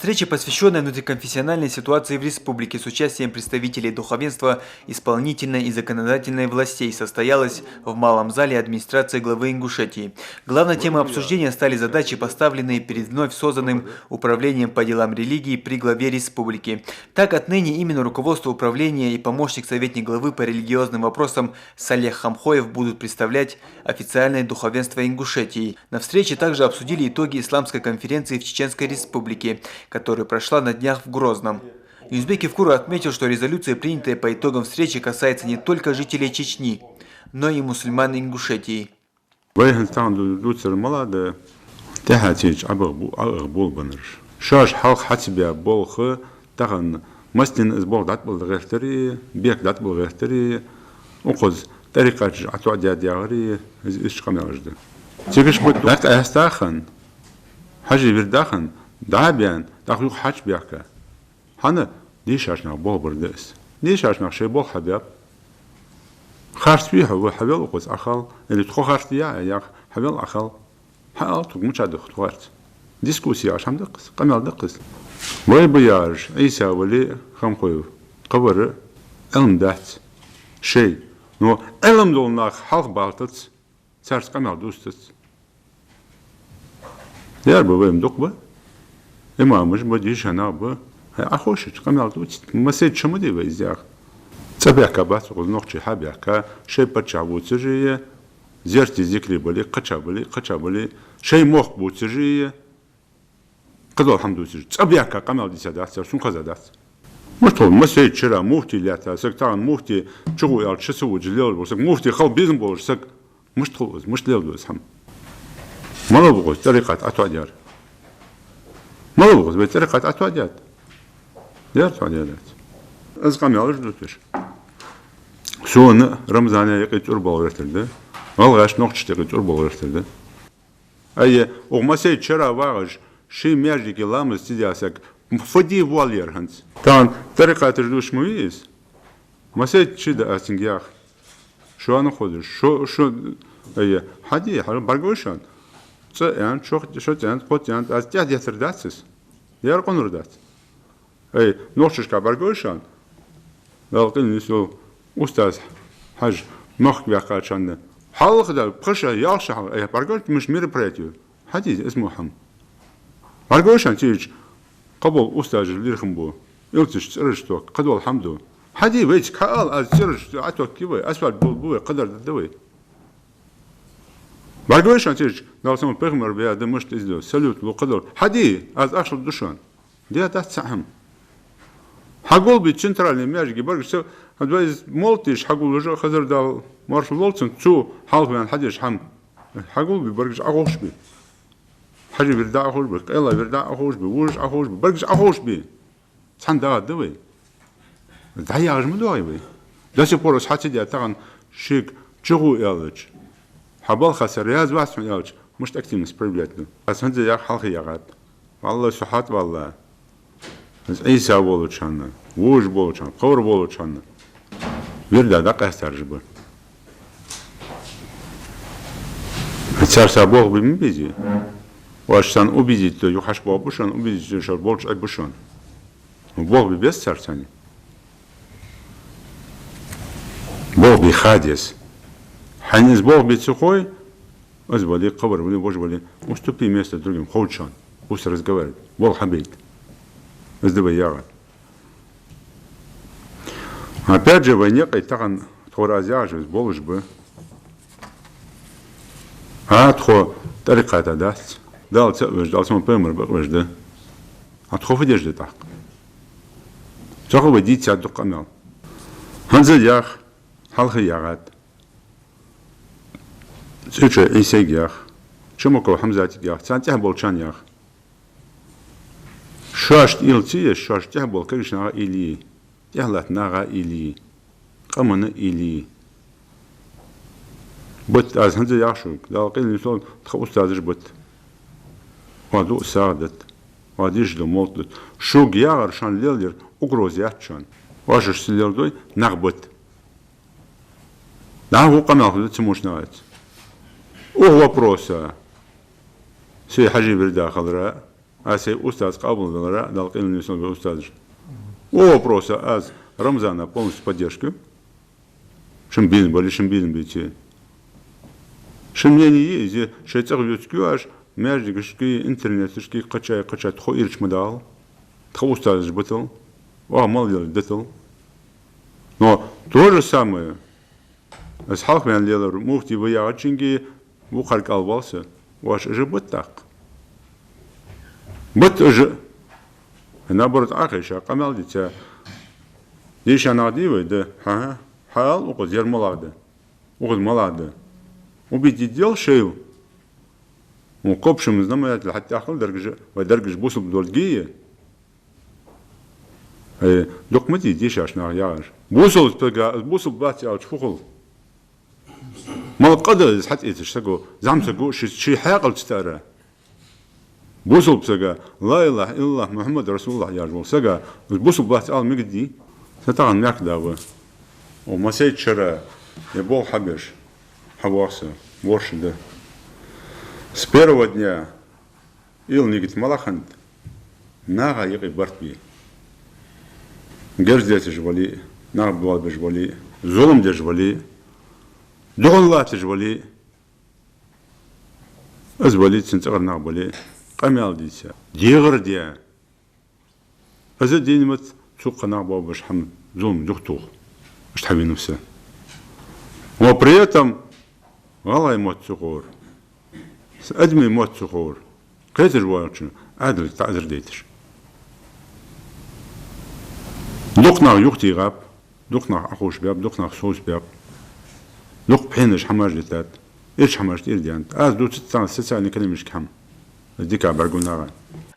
Встреча, посвященная внутриконфессиональной ситуации в республике с участием представителей духовенства, исполнительной и законодательной властей, состоялась в Малом зале администрации главы Ингушетии. Главной темой обсуждения стали задачи, поставленные перед вновь созданным управлением по делам религии при главе республики. Так, отныне именно руководство управления и помощник-советник главы по религиозным вопросам Салех Хамхоев будут представлять официальное духовенство Ингушетии. На встрече также обсудили итоги исламской конференции в Чеченской республике, которая прошла на днях в Грозном. Юзбек Евкуру отметил, что резолюция, принятая по итогам встречи, касается не только жителей Чечни, но и мусульман Ингушетии. دعبيان داخلو حاج بيحكى هنا ليش عشان بول بردس ليش عشان شيء بول حبيب خارج فيها هو حبيب وقص أخال اللي تخو خارج يا حبيب أخال حال تقوم تشاد خطوات ديسكوسي عشان دقس قمال دقس وي بيارج عيسى ولي خمخوي قبر علم دات شيء نو علم دولناخ حلق بالتت سارس قمال دوستت ديار بويم دقبه إمامش بديش هنا با أخوش كمل دوت مسجد شو مدي بيزياق تبعك بس وقول نقطة حبيك شيء بتشعبو تجيه زيرتي ذكري بلي قتشا بلي شيء مخبو تجيه قدر الحمد لله تبعك كمل دي سدات سون كذا مش طول مسجد شرا مفتي لا سكتان مفتي شو يال شسو جليل بس مفتي خل بيزن بولش سك مش طول مش ليل بس هم ما نبغى طريقة أتواجر ما بغض بطريقة أتواجد ديار تعديلات أزقام يالش دوتش سون رمضان يقيت أربع ورتلده والغاش نقطش تقيت أربع ورتلده أي وما سيد شرا واغج شيء ميرجي كلام استدياسك فدي والير هنس طبعا طريقة تردوش مويس ما سيد شيء أسنجياخ شو أنا خودش شو أي حدي حلو برجوشان يعني شو يعني قط يعني از جهت يترداتس يار قنردات اي نوشش كبرگوشان لكن نسو استاذ حاج مخ بيقاشان حلق ده بخش يالش اي برگوش مش مير بريتيو حديث اسمه حم برگوشان تيج قبل استاذ اللي خمبو يلتش ترشتو قدو الحمد حدي ويش كال از ترش اتو كيوي اسفل بو قدر دوي برگوش انتیج ناسم پیغمبر بیاد مشت ازدو سلوت وقدر حدی از اصل دشان دیا دست سهم حقول بی چنترالنی میاجی برگش هدویز مولتیش حقول وجه خزر دال مارش ولتن تو حالف من حدیش هم حقول بی برگش آغوش بی حجی بردا آغوش بی قیلا بردا آغوش بی وش آغوش بی برگش آغوش بی سان داد دوی دایی آغوش مدوای بی دستی پروس حتی دیا تاگن شیک چگو یالچ حبال خسر ياز واس من يالش مش تكتيم سبريبلاتنا بس هنزل يا حلقي يا غاد والله صحات والله بس عيسى بولو شانا ووج بولو شانا قور بولو شانا ويردا دقة استرجبه هتسار سابوغ بمن بيجي واشتان او بيجي تو يوحش بابوشان او بيجي شال بولش اي بوشان وبوغ بيبس سارتاني بوغ بيخاديس حين сбор бицухой, озвали кабар, были боже были, уступи место другим, холчан, пусть разговаривает, бол хабит, сдавай ягод. Опять же, войне, кайтаган, тхоразяжи, сболж бы, а тхо тариката даст, дал цепвэж, дал сам пэмэр бэквэж, да, а тхо фадеж да так. Цохо водить сяду канал. Ханзел ях, халхи ягод. سوچه ایسه گیاه چمو کو حمزاتی گیاه سانتیه بولچان یاه شاشت ایلتیه شاشتیه بول کریش ناغا ایلی یهلات ناغا ایلی قمنا ایلی بوت از هنزه یاشوک دال قیل نسول تخو استازش بوت وادو ساعدت وادیش دو مولتت شو گیاغر شان لیلیر اگروزیات شان واشش سلیل دوی ناغ بوت да هو قمنا خدت سموش ناغت وهو بروسا سي حجي بردا خضراء Асей устаз Кабулдара дал Кельнисовый устаз. Вопроса аз Рамзана полностью поддержку. Шимбин бити. Шимнени есть, шейцар людскую аж междугишки интернетские качать хоирч модал. Тхаустаз бытл. Мал делал. Но то же самое. С халкмен делал муфти воячинги бухарк албался. Ваш же быт так. Быт же. Наоборот, ахиша, камал дитя. Дишь она дивы, да, хал, угод зер молода. Угод молода. Убедить дел шею. Копшим знаменатель, хотя ахал дергж бусул долгие. Документы дишь аж на яж. Бусул бати аж фухол. Малкада حتى يتشتغل زعمتكو شي حاقل تستارا بوصل بسجا لا إله إلا الله محمد رسول الله يا رجل سجا بوصل بات آل مجدي ستعن معك دعوة وما سيد شرا يبول حبش حواسه ورش ده с первого дня ил нигит малахант нага يقي برتبي جرزيت جوالي نار بوال بجوالي ظلم دجوالي دغلات جوالي أزوالي تنتقر نقبلي قميال ديسا ديغر ديا أزا دينمت سوق نقبل باش حمد زوم دكتور باش تحبي نفسه وبري этом والله يموت سقور أدمي يموت سقور كيف جوالشن عادل تعذر ديتش دقنا يختي غاب دقنا أخوش بياب دقنا خصوص بياب دق بحينش حماش ديتات إيش حماش دير ديانت دو ستة نكلمش كحم ديكا برغونارا.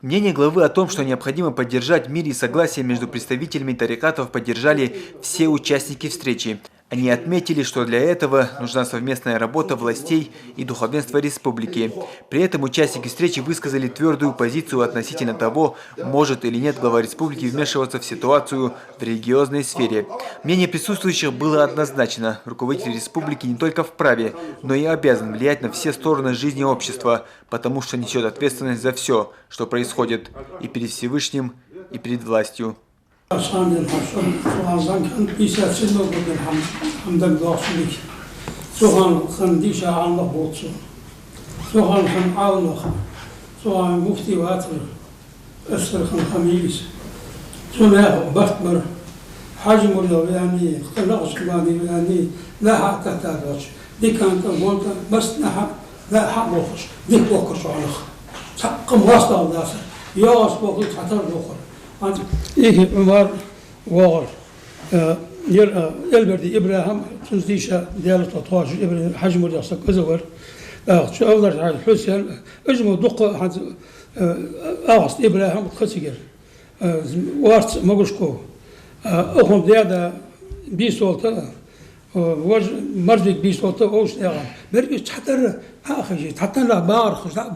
Мнение главы о том, что необходимо поддержать мир и согласие между представителями тарикатов, поддержали все участники встречи. Они отметили, что для этого нужна совместная работа властей и духовенства республики. При этом участники встречи высказали твердую позицию относительно того, может или нет глава республики вмешиваться в ситуацию в религиозной сфере. Мнение присутствующих было однозначно. Руководитель республики не только вправе, но и обязан влиять на все стороны жизни общества, потому что несет ответственность за все, что происходит и перед Всевышним, и перед властью. إيه عمر وغر البردي إبراهيم تنتيشة ديالة تطواج إبراهيم حجم الياسك أزور شو أولر على الحسين أجمع دقة حد أغسط إبراهيم خسير وارت مغشكو أخم ديادا بيسولتا مرجك بيسولتا أوش دياغا بريش تحتر آخر شيء حتى لا بارخ لا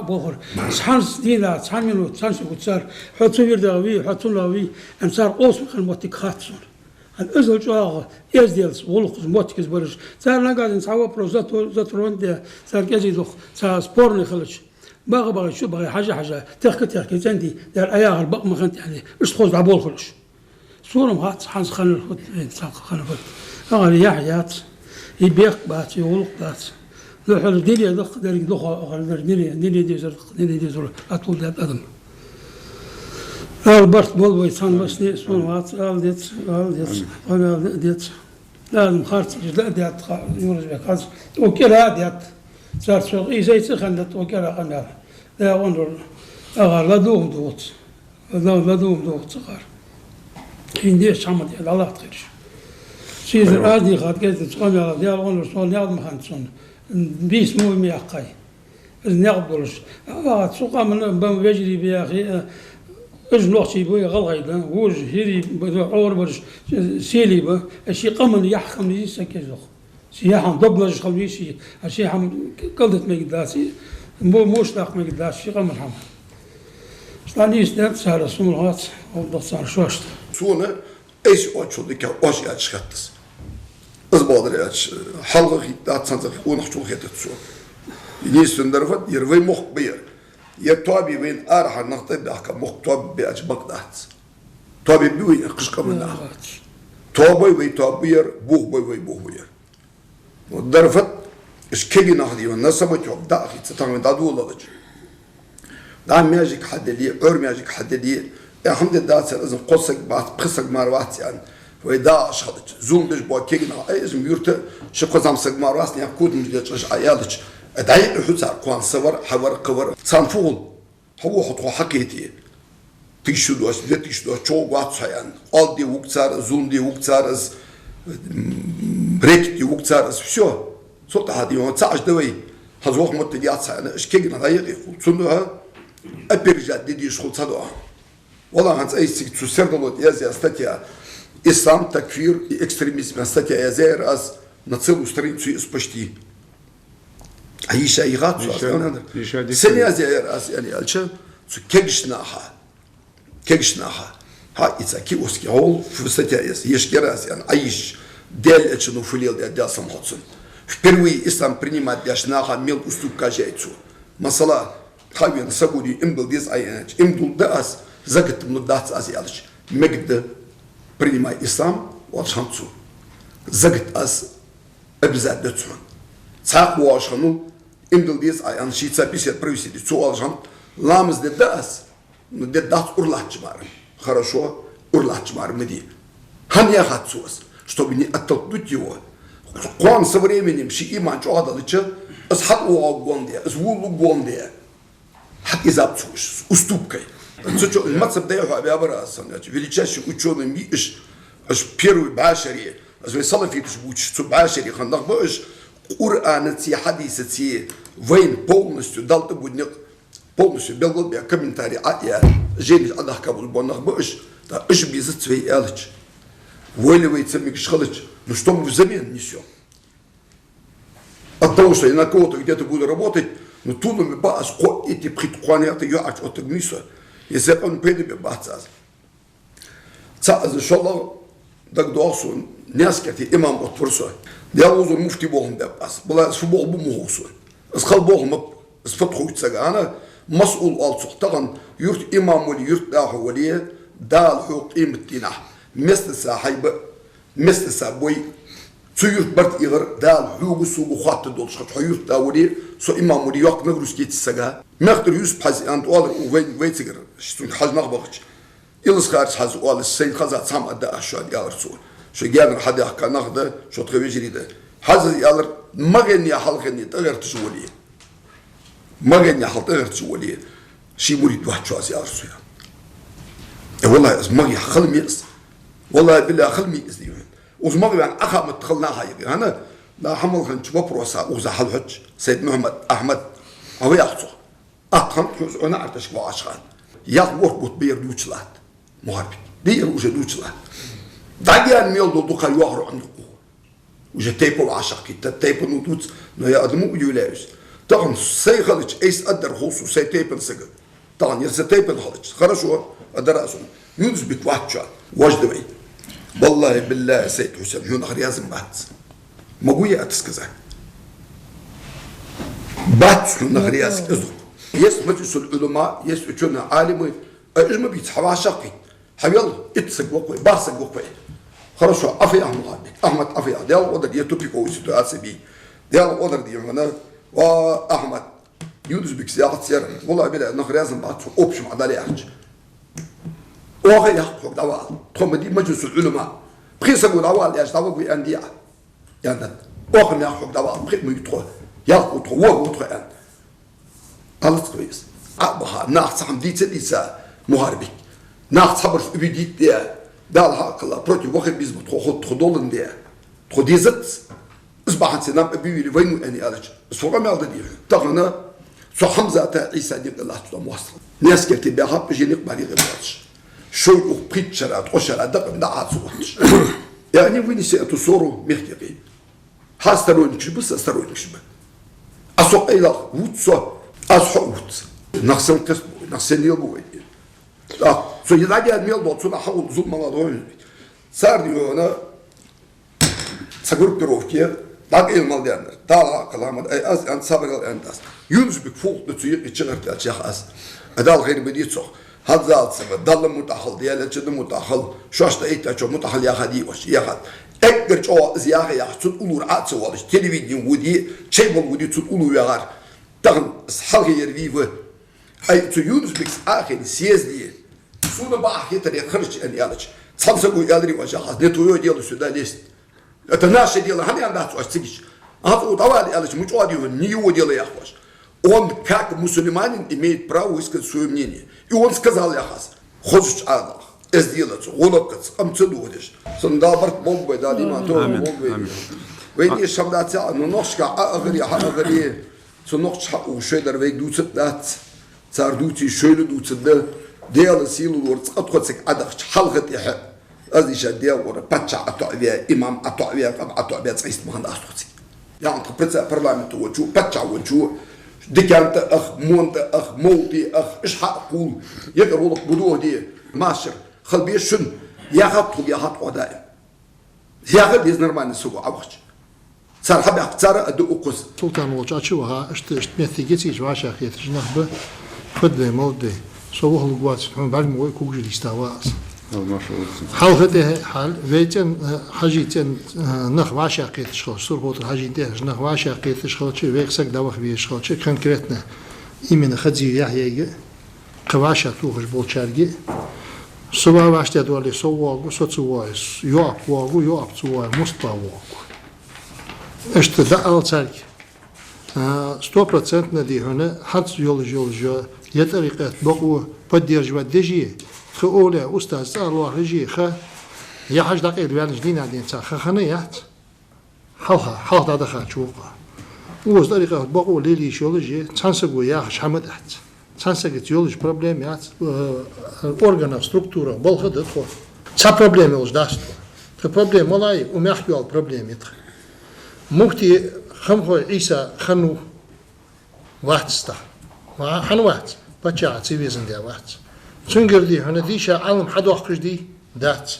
بوخر سحان سدينا سحان منو سحان سكوتسار حطوا يرداوي حطوا لاوي أمسار قوس خل موتك خاتسون الأزل جاغ يزديلس ولق موتك زبرش صار نقعد نسوي بروزات زترون ده صار كذي دخ صار سبورني خلش باغي شو باغي حاجة تحكي زندي دار أياه البق ما خنت يعني إيش تخوز عبول خلش صورهم هات سحان خل الخد ساق خل الخد أغلى يحيات يبيق بات يولق بات لو حل ديلي دق دارك دق غير ديلي ديزر أطول دات أدم البرت بول ويسان بس لي سون وات ديت لازم خارج لا ديت يورج بكاز وكلا ديت صار سوق إيه زي تخندت وكلا قنار لا وندر لا دوم دوت لا دوم دوت صغار هنديش عمد الله تخيرش شيء عادي خاط كذا تقول يا ديال وندر صون يا ما خانسون بيس مو ميقاي نقبلش سوق من بيجري بيا اخي اجنوختي بوي غلغيدا وج هيري اور برش سيلي با شي قمن يحكم لي سكزخ شي حم دبلج خلوي شي حم قلدت مقداسي موش لاق مقداس شي قمن حم ستاني استنت سال سمرات او صار شوشت سونه ايش اوتشودك اوش ياتشكاتس ازبادر حلقه هيت سانزك ونخشو هيتسو يني سندرفت يروي مخ بير يتوابي وين أرح النقطة بحكا مختوب بأجمق دات توابي بوين قشقة من ناخ توابي وي توابير بوه بوي وي بوه بوير ودرفت إش كيجي ناخدي ونسمة تواب داخي تتعمل دادو الله لج دعم ماجيك حد لي عور ماجيك حد لي الحمد لله سألزم قصك بعد قصك مروات يعني ويدا أشهدت زوم دش بوا كيجي ناخ أي اسم يورت شبقى زام سق مروات يعني كود مجدش عيالش أدعي الحوت قوان صور حور قور صنفول هو حطوا حكيتي تيشدوش تيشدوش شو قاعد صيان قال دي وقتار زون دي وقتار بريك دي وقتار شو صوت هذه هو تعش دوي هذا وقت متجات صيان إيش كيجنا ضيق صندوها أبرجات دي شغل صدوها والله هنس أي سك تسير دلوت يا زي استتيا إسلام تكفير إكستريميزم استتيا يا زي رأس نتصل وسترين شيء إسبشتي أي شيء غات سنة زي رأس يعني ألشة كيجشناها هاي إذا كي وسكي هول فستة يشكي رأس يعني عيش دل إتشنو فليل دل سمحتسون впервые إسلام принимает дяшнаха мел уступ кажейцу مثلا خاوين سبودي إمبل ديز أيانج إمبل داس زغت مدات أزيالش مجد принимает إسلام وشانتسو زغت أس أبزاد دتسون ساق واشانو إمبل ديز أيان شيء بيصير بروسيدي سؤال جان لامز داس دات أورلاч مارم хорошо أورلاч مارم دي هنيا хатсус чтобы не оттолкнуть его قوان со временем شيء إيمان شو هذا ليش أصحاب وعقوندية أزول وعقوندية حق إزابتوش أستوبكي سوتشو المتصب ده يحب يعبر أصلا величайший ученый миш أش первый بعشري أز ويصل في تشبوش تشوف بعشري خندق باش قرآن تي حديث تي وين полностью дал ты будник полностью белгол بيا комментарий يا جيل الله كابل بونخ باش да إيش بيزت في إلش ويلي ويتسميك شغلش ну что мы взамен несем от того, что я на кого-то где-то буду работать, но тут мы бас эти предклоняты я от этого миса, если он пойдет бацаз. Иншаллах, так дуасун, несколько имам от фурса. Я лозу муфти Богом ббас, была с Богом бумухсун. Сказал Богом, с фатхуйца гана, مسؤول алцух таган юрт имам вали юрт даху вали дал хук имтина. Место сахайба, место собой. سيرت برت إغر دال حوق السوق وخاطر دول شخص حيرت داولي سو إمام ولي يق نقرس كيت السجا مقدر يوسف حز أنت والله وين تجر شتون حز نقبضش يلص خارج حز والله السين خزات سام أدا أشياء يالر شو جانا حد يحكي نقده شو تخوي جريده حز يالر ما غني حلقني تغير تسولي ما غني حلق تغير تسولي شيء مريد واحد شو يالر سو والله اسمعي خل ميس والله بالله خل ميس دي وزمغي عن أخا متخلنا هاي أنا لا حمل خنش ببروسا وزحل حج سيد محمد أحمد أو يأخذ أخن حز أنا أرتش وعشان يأخذ بوت بير دوتشلات مهربي بير وجه دوتشلات دعيان ميل دو دقة يوهر عنده وجه تيبو عشق كده تيبو ندوت نيا أدمو يولاش طبعا سيخلج إيش أدر خوصو سي تيبن سجل طبعا يرس تيبن خلج خرجوا أدراسهم يونس بتوحشة وجدوي والله بالله سيد حسين هون أخريازم بات ما قوية أتسكزا بات هون أخرياز إزو يس مجلس العلماء يس أجونا عالمي أجمع بيت حوا شاقي حبيل إتسك وقوي بارسك وقوي خرجوا أفي أحمد أفي ديال وضر يتوبي قوي سيبي ديال وضر دي هنا وأحمد يونس بك سياقة سيارة والله بالله نخريازم بات أوبشم عدالي أحج وغير يحقق دوال تقوم دي مجلس العلماء بخيس أقول دوال ياش دوال بي أندية يعني وغير يحقق دوال بخيس ما يدخل يحقق يدخل وغير يدخل يعني الله كويس أبها ناخذ صحم دي تديسا مهاربي ناخذ صبر في بديت دي دال حق الله بروتي وغير بيزم تخدولن دي تخديزت أصبحت سنام أبيوي وين أني قالش الصورة ما أقدر دي تغنى سو حمزة عيسى دي الله تطلع واصل ناس كتير بيحب يجي نقبل يغيرش شو بريتشرات عشرات دقم دعات صوتش يعني وين يسأتوا صوروا مختلفي هاسترون كشبه استرون كشبه أسوق إلى وتسو أسحوت نخسن قسم نخسن يلبوي سو يلاقي الميل بوتسونا حول ظلم الله دوين صار دي أنا سأقول بروفكير Dag ilmal diyenler. Dağla kılamat. Az an sabıgal endas. Yunus bir folk da tüyük içiğirtler çağız. Adal gayri bedi çok. Hadzal sabı. Dallı mutahıl diyeler çıdı mutahıl. Şoşta eğitle çok mutahıl yahadi var. Yahad. Ekber çoğu ziyağı yahtun ulur atsı valış. Televizyon vudi. Çeybol vudi tut ulu yagar. Dağın halkı yervi ve ay tu Yunus biks ahir siyezliye. Suna bahiyetler yakırç en yalıç. Samsa bu yadri var şahaz. Ne tuyo diyalı südalist. Atanaş diyalı hani anda atsı açtık. Афу давали, алыч мучуадио, не его дело яхваш. Он, как мусульманин, имеет право высказать свое мнение. И он сказал яхас, хочешь Аллах, сделать, голубкац, амцедудиш. Сондабарт Бог бы, да, дима, то Бог бы. Вейни шамдатя, но ножка агри, so ножка у шейдер вейк дуцет дат, цар дуци шейлу дуцет да, дело силу дурц, отходцек адах, халгат яха. Азиша дело, пача атуавия, имам атуавия, атуавия, цейст маханда астуци. يعني تبرز برلمان توجو بتشع وجو دكانت أخ مونت أخ موتي أخ إيش حقول يقرأوا لك بدوه دي ماشر خل بيشن ياخد قدائم ياخد يزنرمان السوق عوج صار حبي أقصار أدو أقص سلطان والجاتشي وها اشت مثيجتي جواشا خيت جنخبه خد مودي سووه القوات هم بعد ما يكوجي الاستواء حال هذا حال ويتن حاجتين نخ واشاقيت شخص صورة حاجتين نخ واشاقيت شخص شيء ويكسك دوخ بيه شخص شيء كونكريتنا إيمن خدزي يحيى قواشا توخش بولشارجي سوا واشت دولي سوا سوتسوا يواب واغو يواب سوا مستوى واغو اشت دعال تارك 100% ندي هنا حد يولج يطريقة بقو بديرج ودجي خؤولة أستاذ الله رجي خ يحج دقيق بيان جدينا دين تا خنيات حلها دخل شوقه وز طريقة بقو ليلي شولجي تنسقو يحج حمدات تنسقت يولج بروبليمات أورغانا ستركتورا بالخد تخو تا بروبليم يولج داست بروبليم ملاي ومحكيو على بروبليم يتخ مفتي خمخو عيسى خنو واتستا خنو وات بچا تيفيزن دي وات تنقر دي هنا دي شا عالم حد وقش دي دات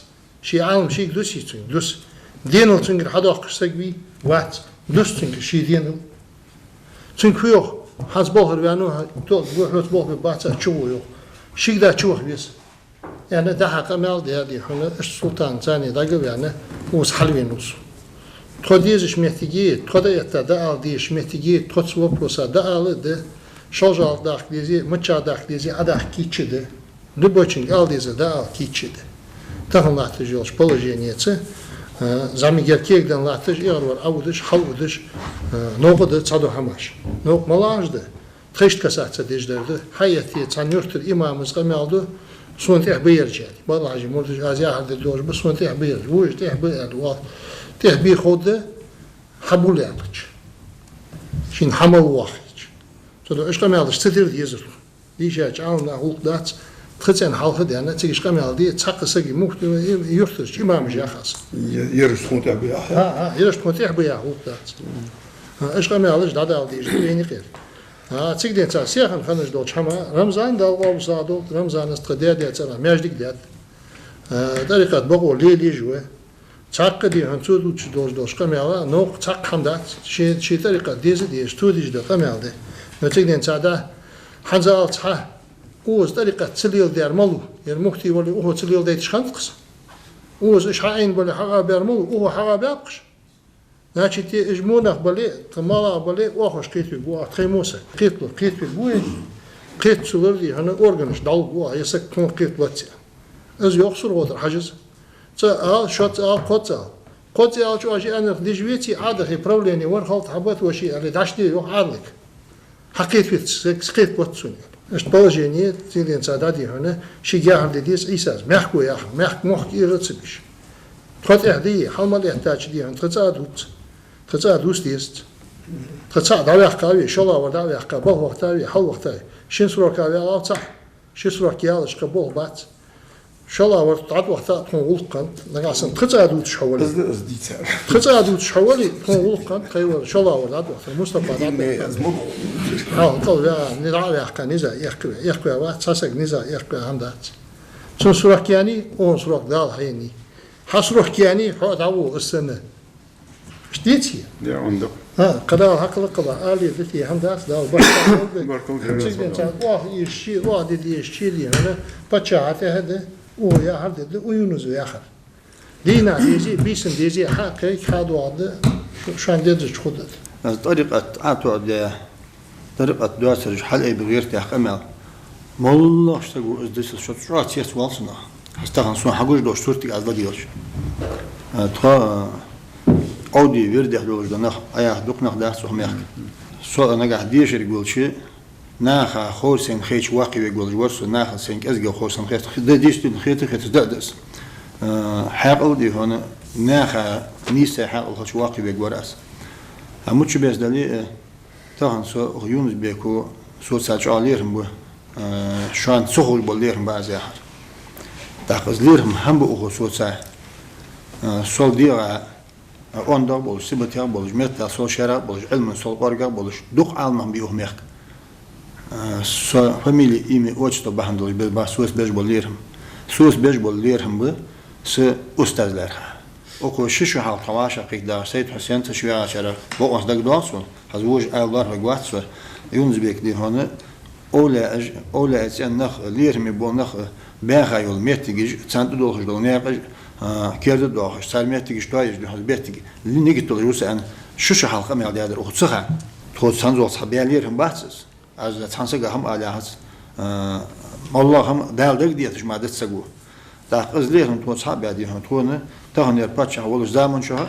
شي عالم شي دوسي تنقر دوس دينو تنقر حد وقش تقبي وات دوس تنقر شي دينو تنقر يوخ حاز بوخر بيانوها بوحوت بوخ بباتا تشوه يوخ شيك دا تشوه بيس يعني دا حقا مال دي هادي هنا السلطان تاني داقب يعني وز حلوين نوسو تخديزش محتاجية تخديتا داال ديش محتاجية تخدس وبروسا داال ده شجال داخليزي متشا داخليزي عداخ كيتشده Любочинг алдиза да кичиде. Тахын лахтыж елш положениеце. Замигеркегден лахтыж игрвар аудыш халудыш ноғыды цаду хамаш. Ноқ малажды. Трешт касатса деждерді. Хайяти цанюртыр имамызға мялды. Сонтех бейерчеді. Балажи мурдыш азияхарды дожбы сонтех бейерчеді. Вуйш тех бейерді. Тех бей ходы хабулы yapıç. Şimdi hamal vahıç. Sonra öşka mялдыш цитир дезір. Дишач ална hulqdat. تخزن حالها ده أنا تيجي شقام دي تحقق سجى ممكن يرتش إمام جاخس يرش كنت أبيها يرش كنت أبيها هو ذات إيش قام يعالج ده ده إيش بيني غير تيجي ده تاسيا خنش دوت حما رمضان ده الله وصادو رمضان استقدار ده ترى ماجدك ده طريقة بقول لي جوا تحقق دي هنسود وتش قام يعلا نوق تحقق هم ده شيء طريقة دي استوديج ده قام يعلا نتيجة ده تادا حنزال تها اوز طريقة تسليل دير مالو يعني مختي ولي اوه تسليل ديت شخنقص اوز اش حاين بلي حقا بير مالو اوه حقا بيبقش ناتشي تي اجمونك بلي تمالا بلي اوخش قيتو بوا تخيموسا قيتلو بوي قيت سولردي هنا اورغانش دال بوا يسك كون قيت باتسي از يوخسر وضر حجز تا شوت قوتي شو اشي انا ديجويتي عاده في بروبليني ورخلت حبات وشي اللي داشتي يوخ عادلك حقيت في سقيت بوتسوني Est положение тилен цадади هنا شي جاهل ديس إيساس محكو يا أخي محك يرتسبش تخط إحدي حمل يحتاج دي هن تخصا دوس ديست تخصا دعوة قوي شلا ودعوة قبل وقتاوي حل وقتاوي شين سرور قوي على صح شين سرور كيالش قبل بات شلا ورتعد وقتا تكون ولقن نقاسن تخصا دوت شحولي تخصا دوت شحولي تكون ولقن خير شلا ورتعد وقتا مصطفى طول نزاع يحكي نزاع يحكي واحد ساسك نزاع يحكي عندات شو سرق يعني أون سرق دال هيني حسرق يعني حد عو السنة اشتيتي يا عندك قدر حق قبا آلي ذتي هم داس داو بس باركم فيك. تجد تاع واه يشيل واه دي يشيل هذا بتشاعته هذا ويا هذا ويونس ويا آخر دينا ديجي بيسن ديجي حقي خاد واحد شو عندي خدت طريقة عطوا طريقة دواسر حل أي بغير تحكمل والله اشتغلوا ازدس شو تيس والسنا استغن سون حقوش دوش صورتك از وديوش ترى أودي ويرده دوش دنخ أيها دقنخ ده سوميخ سو أنا قاعد ديشر يقول شيء ناخا خورسين خيش واقي يقول جورس ناخا سينك أزجع خورسين خيش ده ديش تنخيت خيت دقدس حاقل دي هنا ناخا نيسة حاقل خش واقي يقول أس هموتش بس دلي طبعا سو يونس بيكو سو ساج عليهم بو شان سهول بالليهم بعض آخر تأخذ ليهم هم بأخو سو ساع سو ديرا أندر بولش سبتير بولش متى سو شرا بولش علم سو قارجا بولش دق علم بيهم ميخ سو فاميلي إيمي وجت بحندل بالباس سوس بيج بالليهم سوس بيج بالليهم بو س أستاذ لرها أكو شيشو حال قواشة قيدا سيد حسين تشوي عشرة بقص دق دواسون هزوج أولار رجواتسو يونس بيك دي هنا أولا أنخ ليرمي بونخ بيخا يول ميتيج تسانت دوخش دونياقش كيرد دوخش سال ميتيج شويش دي هز بيتيج اللي نيجي تلوس أن شيشو حال قمي على هذا أختصها تخد سانزول صحبيا ليرهم بحثس از تانسجا هم على هذا والله هم دال دق ديتش ما دتسجو تأخذ ليهم تخد صحبيا دي هم تخونه تهن يربطش حول زمن شها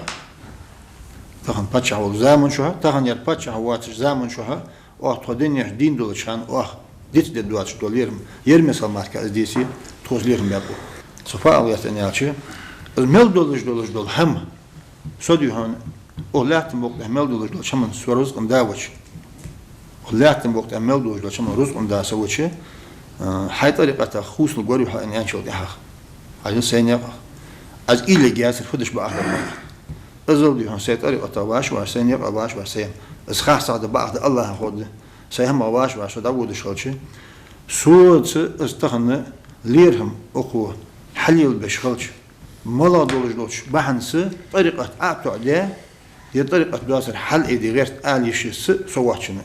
تهن بطش حول زمن شها تهن يربطش حواتش زمن شها وأخذين يهدين دولشان ديت دواتش دوليرم يرمس الماركة ديسي توزليرم يابو صفاء الله يتنيالشي المل دولش دول هم صديهن أولاتم وقت المل دول شمن سوروز قم داوش أولاتم وقت المل دول شمن روز قم دا سوتشي هاي طريقة خوص الجوري حق إنشاء دهاخ عشان سينيا از إلى جالس الفدش بآخر أزول ديهم سيطري أتواش وسين يبقى باش وسين از خاص هذا بعض الله خود سيهم واش واش داود شالشي سود استخدم ليرهم أخو حليل بشخلش ملا دولش بحنس طريقة أعطوا عليه هي طريقة دواسر حل إيدي غير آلي شيء سواتشنا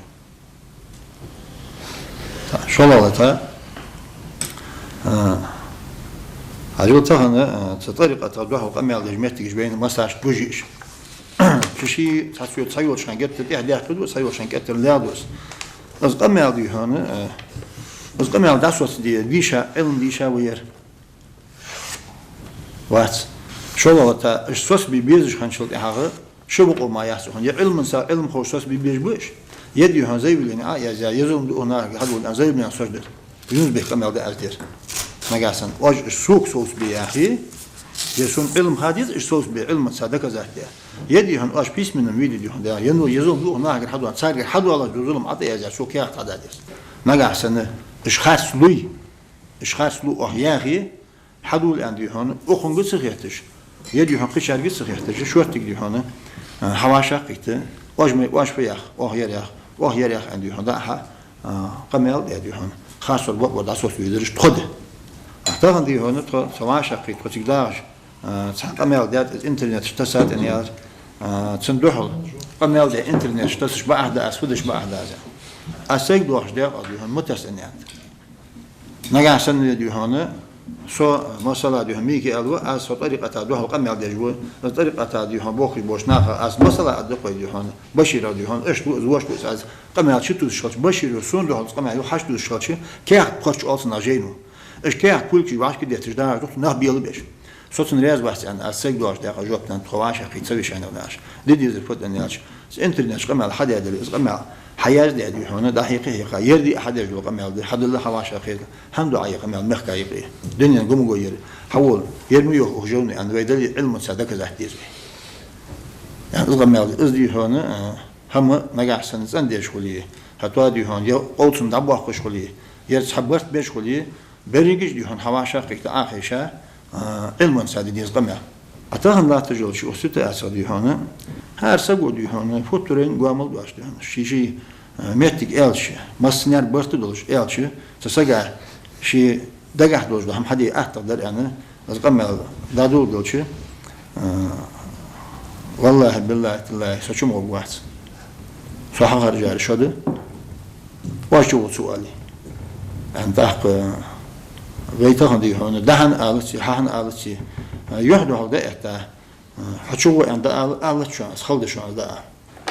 شو الله تا عجوز تهنا طريقة تردوها وقمي على جمعتك جبين ما ساعش بوجيش كشي تسوي شان جت تحدي أخذ وسوي شان جت اللادوس از قمي على هنا از قمي على داسوس دي ديشا علم ديشا وير وات شو الله تا السوس بيبيزش خنشل إحاغ شو بقول ما يحسون يا علم سا علم خوشوس بيبيز بوش يدي هون زي بلين يا زي يزوم هنا هذول زي بلين صوت ده يونس بيقمي على ألتير نجاسن واج السوق صوص بياخي يسون علم حديث الصوص بعلم صدق زهده يدي هن واش بيس من الفيديو ده ينو يزوم له هناك حد صار حد ولا ظلم عطي يا سوق يا قدادس نجاسن اشخاص لو احياخي حدول عندي هون اخون قصيتش يدي هن قشار قصيتش شو تقدي هون حواشا قيت واش فياخ وهير عندي هون ده قمل يدي هون خاص الوقت ودا صوص يدرش تخده أعتقد دي هون ترى سواء شقيت وتقدرش قمل ده الإنترنت اشتسات إن يار تصندوحل قمل ده الإنترنت اشتسش بعد أسودش بعد هذا أسيق دوش ده أدي هون متسنيات نجا سنة دي هون سو مسألة دي هم ميكي ألو أس طريقة دوح قمل ده جوا طريقة دي هم بوخي بوش ناخ أس مسألة أدقي دي هون بشير دي هون إيش زواج بس أس قمل شتو الشلش بشير وسون دوح قمل يحشد الشلش كيف قرش أصلا جينو إيش كيف كل شيء واش كده تجدار دوت نه بيل بيش صوت نريز بس عن أسيق دوش ده جوابنا تخواش أخي تسوي شيء ناش دي زفت أنياش إنترنت قمل حد يدري قمل حياة دي هون ده حقيقة يردي أحد يجوا قمل ده حد الله حواش أخي هم دعاء قمل مخكا يقي دنيا قوم قوير حول يرمي يخرجون عن ويدل علم صدق زحتيز يعني قمل إزدي هون هم نجح سنة عندي شغلية حتى دي هون يا قوتهم دبوا خوش شغلية يرسحبرت بيش شغلية بريجش دي هون حواش أخي آخر علم صدق ديز قمل أتاهم لا تجول شو ستة أسد هون هر سبب دي هون فوتورين قامل باش ده شيء متك إلش مسنير برت دولش إلش تسجع شيء دقح دولش ده هم حدي أحتقدر أنا أتقمل دادو دولش والله بالله الله سوشم واحد صح رجال شده واشو سؤالي أنت غيته هندي هون دهن آلتي هان آلتي يحدو هذا إحتا حشو عند آلت شو أسخود شو هذا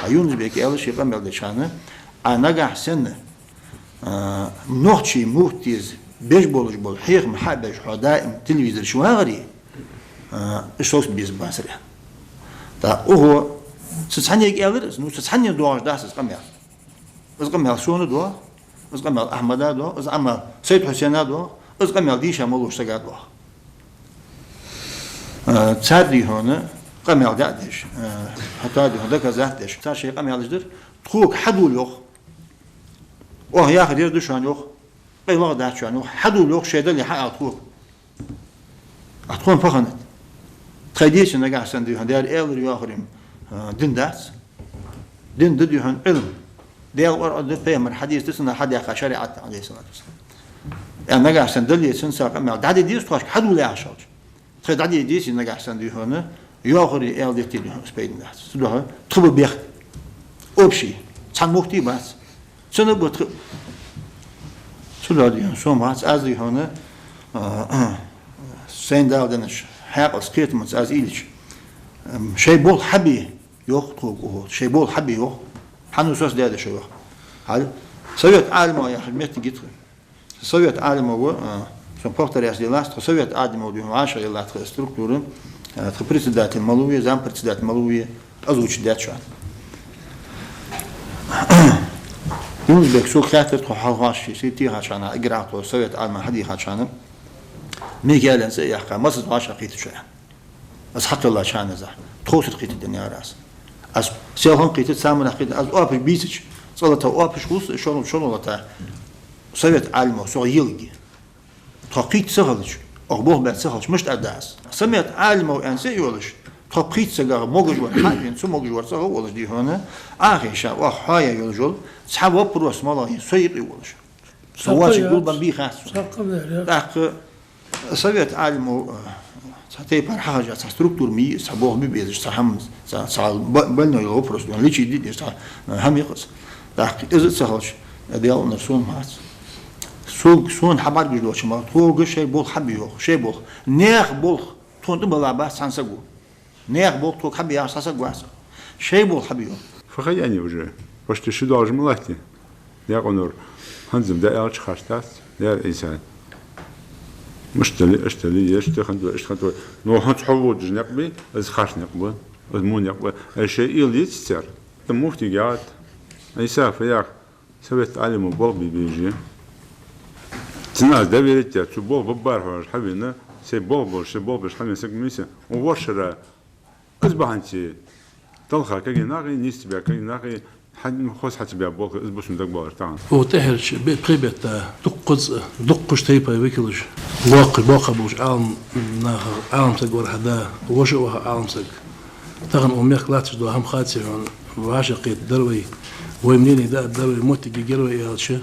عيون بيك آلش يقام بالدشانة أنا جا حسن نوحشي موتيز بيج بول حيق محبش دائم تلفزيون شو هغري إيش بيز باسرة تا هو تسحني يقالر نو تسحني دواش داس قمير إذا قمير شو ندوا إذا قمير أحمد دوا إذا قمير سيد حسين دوا إذا قمير ديش ملوش تقعد دوا تساعدي هنا قمير دادش حتى دي هذا كذاتش تاشي قمير لجدر تخوك حدول يخ يا أخي يردو شو عنيوخ قيلوا ده شو عنيوخ حدول يخ شيء ده اللي حق أتخوك أتخون فخنت تخيديش إنك أحسن ديهن ديال إيلر ياخرين دين داس دين ديهن علم ديال ورد فهم الحديث تسنا حد يخا شريعة عليه الصلاة والسلام يعني إنك أحسن دليل سنسا قمع دعدي ديس تواش حدول لا عشاج تخيد دعدي ديس إنك أحسن ديهن ياخري إيل ديتيل سبيدن داس سلوها تخبر بيخ أبشي تحن مختي بس شنو بتخ سلوها ديهن شو ماس از ديهن سين داودنش حق سكيت مس از إيلش شيء بول حبي يوخ توقه شيء بول حبي يوخ حنو سوس ده شو يوخ هل سويت عالم يا حميت جيت سويت عالم هو شو بقدر يا سيلاست سويت عالم هو بيوم 10 يلا ستركتورة تبريسدات المالوية زام بريسدات المالوية أزوج ده شو يوم بيك سو خاطر تحاول سيتي عشان أقرأ سويت عالم حدي عشان ميجال إنسان يحكي ما صدق عشان قيت شيء بس حتى الله شان زح تخوص قيت الدنيا راس أس سيالهم قيت سامنا قيت أز أوبش بيسج صلته أوبش خوص شلون الله تا سويت علمه سو يلقي تقيت سهلش أخبار بعد سهلش مش تداس سميت علمه إنسان يولش تقيت سجار موجود وحاجين سو موجود ورثة هو ولش دي هنا آخر شيء وحايا يولجول سحب وبروس مالله سيد يولش سواش يقول بنبي خاص سويت عالمو حتى حاجة ستركتور مي سبوه مي بيزش سهم سال بلنا يوبرس دون ليش يدي هم يقص لكن إذا سهلش ديال نرسون ماس سون حبار بيجلوش ما هو شيء بول حبيه شيء بول نيخ بول تون تبلا بس سانسجو نيخ بول تو حبيه سانسجو شيء بول حبيه فخياني وجه وش تشدوا جملتي يا قنور هنزم ده أرش خشتاس يا إنسان اشتلي اشتخنتو نو هنت حوض جنقبي از خاش نقبه از مون نقبه الشيء اللي يتصير المفتي قاعد يسافر ياك سويت علم بولبي بيجي تناس ده بيريت تبول ببار حبينا سي بول باش حبينا سكميسه وورشرا اصبح انت تلخا كي ناقي نيستبع كي ناقي حد خوش حتى بيع بوك إزبوش ندق بار تاعنا. وتهرش بقيبة دقش تيبا ويكلش باقي بوش عالم ناخر عالم تقول هذا وش هو عالم سق تغن أميك لا تجدو هم خاتي وعاشقيت دروي ويمنيني دا دروي موتي جيروي يالش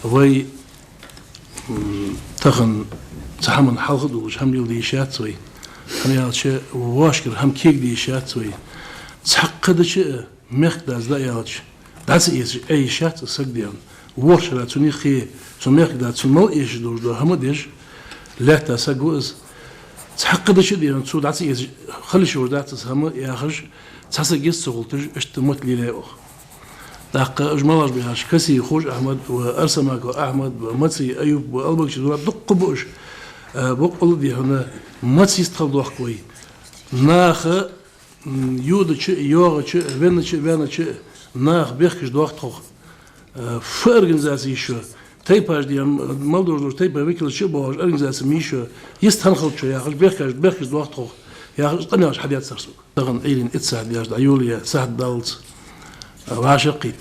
وي تغن تحمل حلقة دوش هم يلدي شاتوي هم يالش واشكر هم كيك دي شاتوي تحقق شيء مخداز لا يالش داس أي شات سقديان ورش لا توني خي تمخدا تمل إيش دور هم ديش لا تسقوز تحقق شيء ديان تسود داس خلي شو داس هم ياخش تحسق يسقولتج اشتمت لي لا داق اجمالاش بهاش كسي خوش احمد وارسمك احمد ومتسي ايوب وقلبك شدوا دق بوش بقول دي هنا متسي استخدوخ كوي ناخ يودش يوغش فينش ناخ بيخش دوختخ في organizatie شو تيباج دي مالدور تيبا ويكل شو باج organizatie ميشو يستنخل شو ياخش بيخش دوختخ ياخش قناش حد يتسرسو طبعا ايلين اتساعد ياش عيوليا ساعد دالت وعاشقيت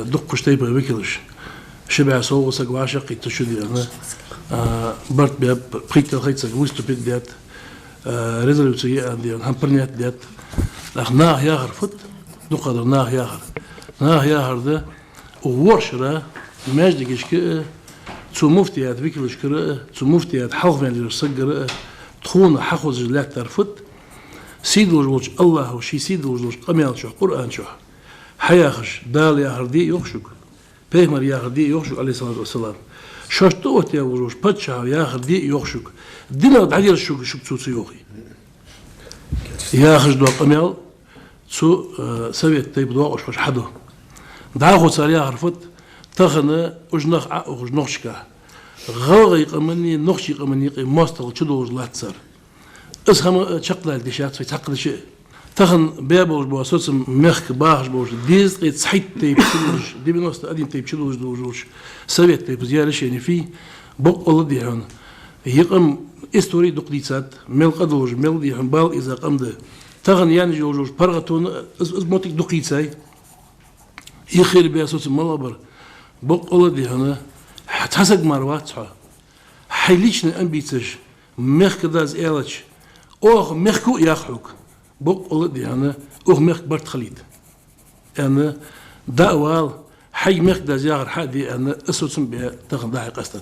دقش تيبا ويكلش شبع صوغسك وعاشقيت تشدي انا برت بيب بريكتل خيتسك ويستو بيت ديت ريزولوسيا ديال همبرنيات ديت ناه ياغر فت دو قدر ناه ياغر ده وورشرا ماجدكش كه تو مفتيات ويكلش كره تو مفتيات حلف من الصقر تخون حخوز لا ترفت سيد الوجه الله وشي سيد الوجه قميل شو قرآن شو حياخش دال يا هردي يخشك بيغمر يا هردي يخشك عليه الصلاة والسلام شاشتوت يا وجه بتشا يا هردي يخشك دينا بعدين شو تسوي يوخي يا خش دو قميل سو سويت تيب دو وش حدو دعاخو صار يا عرفت تخنا وجنخ وجنخشكا غاغي قمني نخشي قمني ماستل تشدوز لا تصير اسهم شقلا ديشات في تقل شيء تخن بابوش بواسوس مخ باش بوش ديز قيت صحيت تيب تشدوز دي بنوست ادين تيب تشدوز دوجوش سويت تيب زياده يعني في بق الله دي هون يقم استوري دقديسات مل قدوج مل دي بال اذا قمد تخن يعني جوجوش برغتون از موتيك دقيتاي يخير بياسوس ملابر بق الله دي هنا حسق مروات حيليشنا أنبيتش مخ كداز إيلش أوه مخكو ياخوك بق الله دي أنا أوه مخ برت خليد أنا داوال حي مخ داز ياغر حادي أنا أسوسم بها تاخد داعي قصة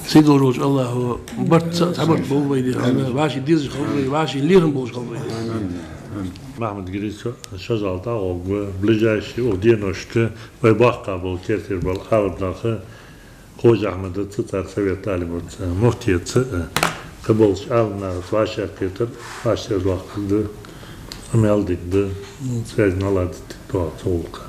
سيد الروج الله برت تعبرت بوضي دي أنا باشي ديز خلوي باشي ليرن بوش خلوي Mahmut Girico şazalda o bližajši udjenošte vajbahka bol kertir bol avdnakı Hoca Ahmet'e tıtar Sovet Alimut muhtiyatı kabolş avnar vaşer kertir vaşer vakıldı ameldikdi связь doğat olka.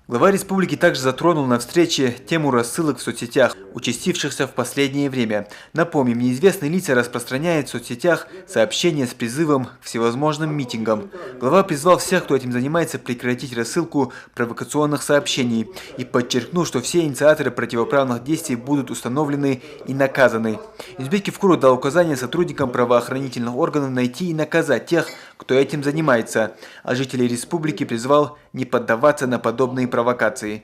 Глава республики также затронул на встрече тему рассылок в соцсетях, участившихся в последнее время. Напомним, неизвестные лица распространяют в соцсетях сообщения с призывом к всевозможным митингам. Глава призвал всех, кто этим занимается, прекратить рассылку провокационных сообщений и подчеркнул, что все инициаторы противоправных действий будут установлены и наказаны. Юзбекский ФКРУ дал указание сотрудникам правоохранительных органов найти и наказать тех, кто этим занимается, а жителей республики призвал не поддаваться на подобные провокации.